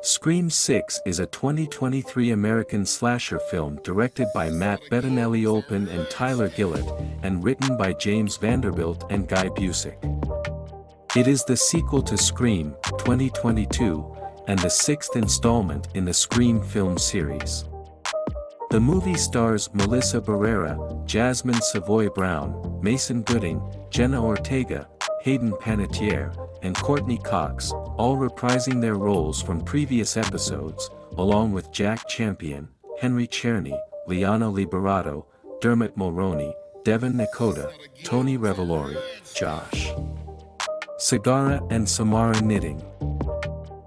Scream 6 is a 2023 American slasher film directed by Matt Bettinelli-Olpin and Tyler Gillett, and written by James Vanderbilt and Guy Busick. It is the sequel to Scream, 2022, and the sixth installment in the Scream film series. The movie stars Melissa Barrera, Jasmine Savoy Brown, Mason Gooding, Jenna Ortega, Hayden Panettiere, and Courtney Cox, all reprising their roles from previous episodes, along with Jack Champion, Henry Czerny, Liana Liberato, Dermot Mulroney, Devin Nakota, Tony Revolori, Josh Segarra and Samara Knitting.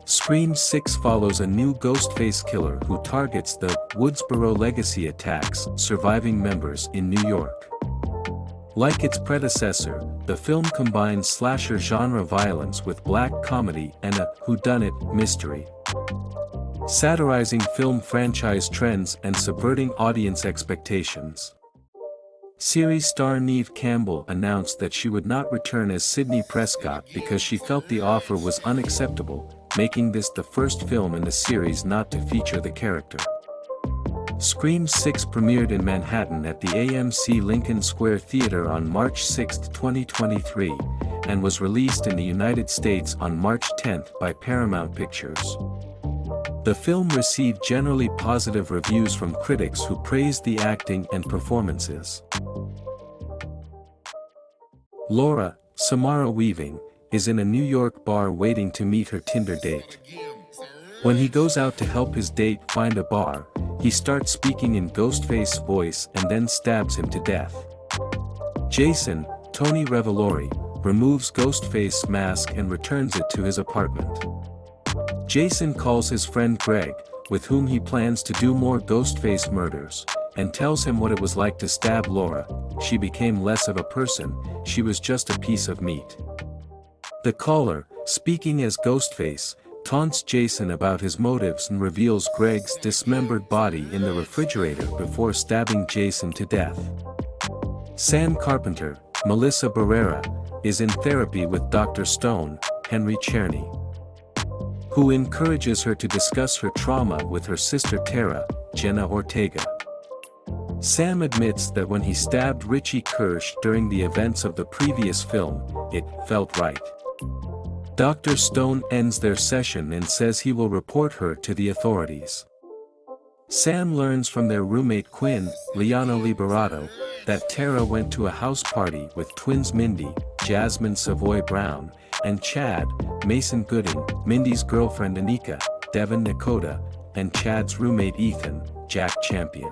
Scream 6 follows a new Ghostface killer who targets the Woodsboro Legacy attacks surviving members in New York. Like its predecessor, the film combines slasher genre violence with black comedy and a whodunit mystery, satirizing film franchise trends and subverting audience expectations. Series star Neve Campbell announced that she would not return as Sidney Prescott because she felt the offer was unacceptable, making this the first film in the series not to feature the character. Scream 6 premiered in Manhattan at the AMC Lincoln Square Theater on March 6, 2023, and was released in the United States on March 10 by Paramount Pictures. The film received generally positive reviews from critics who praised the acting and performances. Laura, Samara Weaving, is in a New York bar waiting to meet her Tinder date. When he goes out to help his date find a bar, he starts speaking in Ghostface voice and then stabs him to death. Jason, Tony Revolori, removes Ghostface's mask and returns it to his apartment. Jason calls his friend Greg, with whom he plans to do more Ghostface murders, and tells him what it was like to stab Laura. She became less of a person, she was just a piece of meat. The caller, speaking as Ghostface, taunts Jason about his motives and reveals Greg's dismembered body in the refrigerator before stabbing Jason to death. Sam Carpenter, Melissa Barrera, is in therapy with Dr. Stone, Henry Czerny, who encourages her to discuss her trauma with her sister Tara, Jenna Ortega. Sam admits that when he stabbed Richie Kirsch during the events of the previous film, it felt right. Dr. Stone ends their session and says he will report her to the authorities. Sam learns from their roommate Quinn, Liana Liberato, that Tara went to a house party with twins Mindy, Jasmine Savoy Brown, and Chad, Mason Gooding, Mindy's girlfriend Anika, Devin Nakota, and Chad's roommate Ethan, Jack Champion.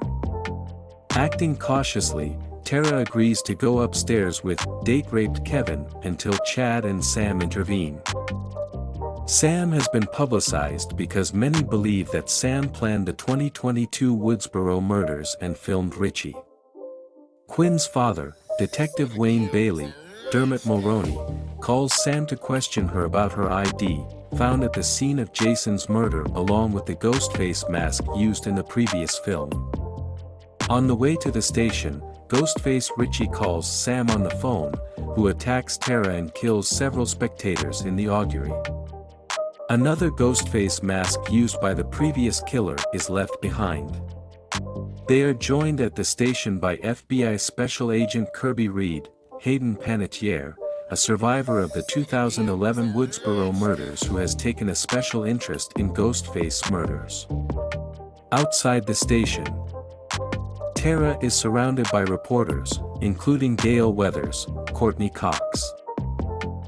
Acting cautiously, Tara agrees to go upstairs with date-raped Kevin until Chad and Sam intervene. Sam has been publicized because many believe that Sam planned the 2022 Woodsboro murders and filmed Richie. Quinn's father, Detective Wayne Bailey, Dermot Mulroney, calls Sam to question her about her ID, found at the scene of Jason's murder along with the Ghostface mask used in the previous film. On the way to the station, Ghostface Richie calls Sam on the phone, who attacks Tara and kills several spectators in the augury. Another Ghostface mask used by the previous killer is left behind. They are joined at the station by FBI Special Agent Kirby Reed, Hayden Panettiere, a survivor of the 2011 Woodsboro murders who has taken a special interest in Ghostface murders. Outside the station, Tara is surrounded by reporters, including Gale Weathers, Courtney Cox.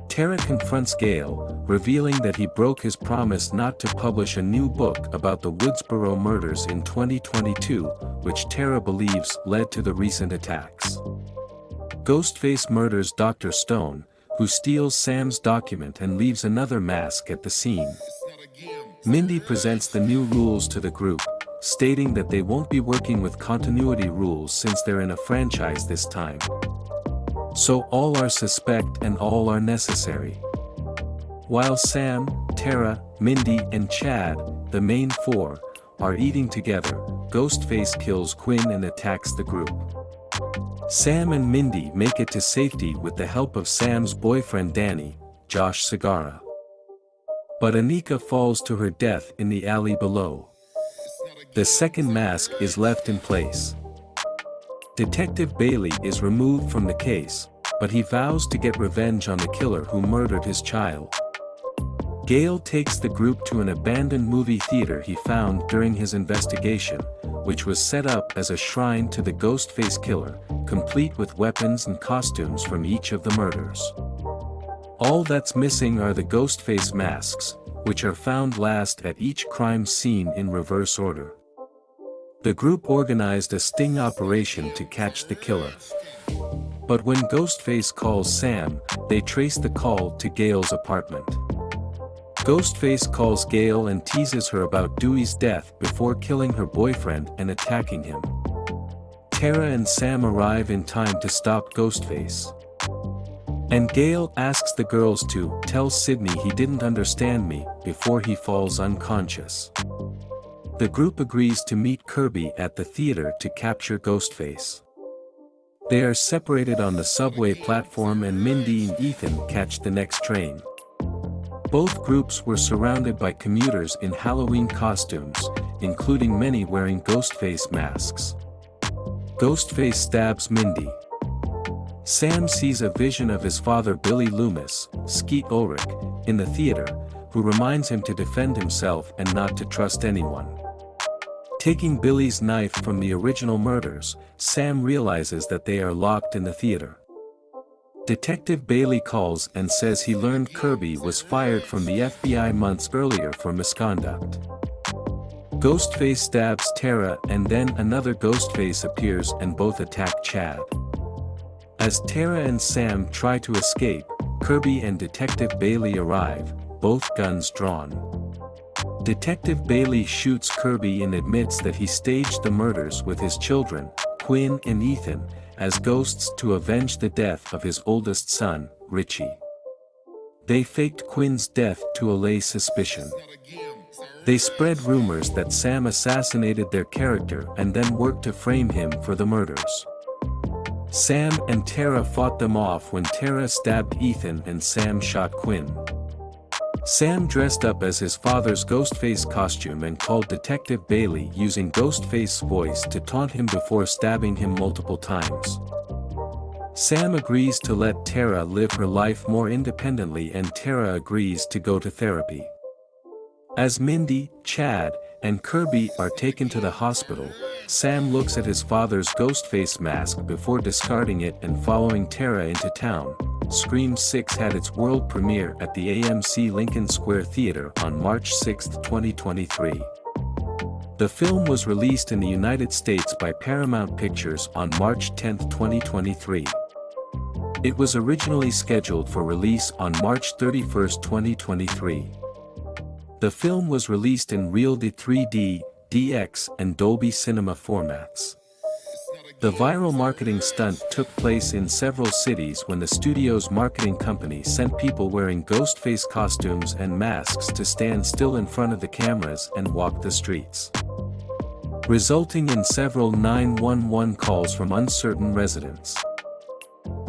Tara confronts Gale, revealing that he broke his promise not to publish a new book about the Woodsboro murders in 2022, which Tara believes led to the recent attacks. Ghostface murders Dr. Stone, who steals Sam's document and leaves another mask at the scene. Mindy presents the new rules to the group, stating that they won't be working with continuity rules since they're in a franchise this time. So all are suspect and all are necessary. While Sam, Tara, Mindy and Chad, the main four, are eating together, Ghostface kills Quinn and attacks the group. Sam and Mindy make it to safety with the help of Sam's boyfriend Danny, Josh Segarra. But Anika falls to her death in the alley below. The second mask is left in place. Detective Bailey is removed from the case, but he vows to get revenge on the killer who murdered his child. Gale takes the group to an abandoned movie theater he found during his investigation, which was set up as a shrine to the Ghostface killer, complete with weapons and costumes from each of the murders. All that's missing are the Ghostface masks, which are found last at each crime scene in reverse order. The group organized a sting operation to catch the killer. But when Ghostface calls Sam, they trace the call to Gale's apartment. Ghostface calls Gale and teases her about Dewey's death before killing her boyfriend and attacking him. Tara and Sam arrive in time to stop Ghostface. And Gale asks the girls to tell Sydney he didn't understand me before he falls unconscious. The group agrees to meet Kirby at the theater to capture Ghostface. They are separated on the subway platform and Mindy and Ethan catch the next train. Both groups were surrounded by commuters in Halloween costumes, including many wearing Ghostface masks. Ghostface stabs Mindy. Sam sees a vision of his father Billy Loomis, Skeet Ulrich, in the theater, who reminds him to defend himself and not to trust anyone. Taking Billy's knife from the original murders, Sam realizes that they are locked in the theater. Detective Bailey calls and says he learned Kirby was fired from the FBI months earlier for misconduct. Ghostface stabs Tara and then another Ghostface appears and both attack Chad. As Tara and Sam try to escape, Kirby and Detective Bailey arrive, both guns drawn. Detective Bailey shoots Kirby and admits that he staged the murders with his children, Quinn and Ethan, as ghosts to avenge the death of his oldest son, Richie. They faked Quinn's death to allay suspicion. They spread rumors that Sam assassinated their character and then worked to frame him for the murders. Sam and Tara fought them off when Tara stabbed Ethan and Sam shot Quinn. Sam dressed up as his father's Ghostface costume and called Detective Bailey using Ghostface's voice to taunt him before stabbing him multiple times. Sam agrees to let Tara live her life more independently and Tara agrees to go to therapy. As Mindy, Chad, and Kirby are taken to the hospital, Sam looks at his father's Ghostface mask before discarding it and following Tara into town. Scream 6 had its world premiere at the AMC Lincoln Square Theater on March 6, 2023. The film was released in the United States by Paramount Pictures on March 10, 2023. It was originally scheduled for release on March 31, 2023. The film was released in Realty 3D, DX, and Dolby Cinema formats. The viral marketing stunt took place in several cities when the studio's marketing company sent people wearing Ghostface costumes and masks to stand still in front of the cameras and walk the streets, resulting in several 911 calls from uncertain residents.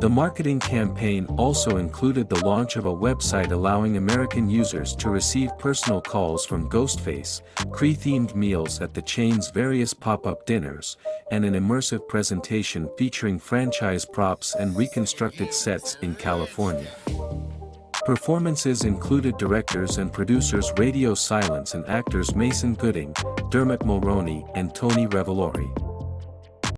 The marketing campaign also included the launch of a website allowing American users to receive personal calls from Ghostface, Cree-themed meals at the chain's various pop-up dinners, and an immersive presentation featuring franchise props and reconstructed sets in California. Performances included directors and producers Radio Silence and actors Mason Gooding, Dermot Mulroney and Tony Revolori.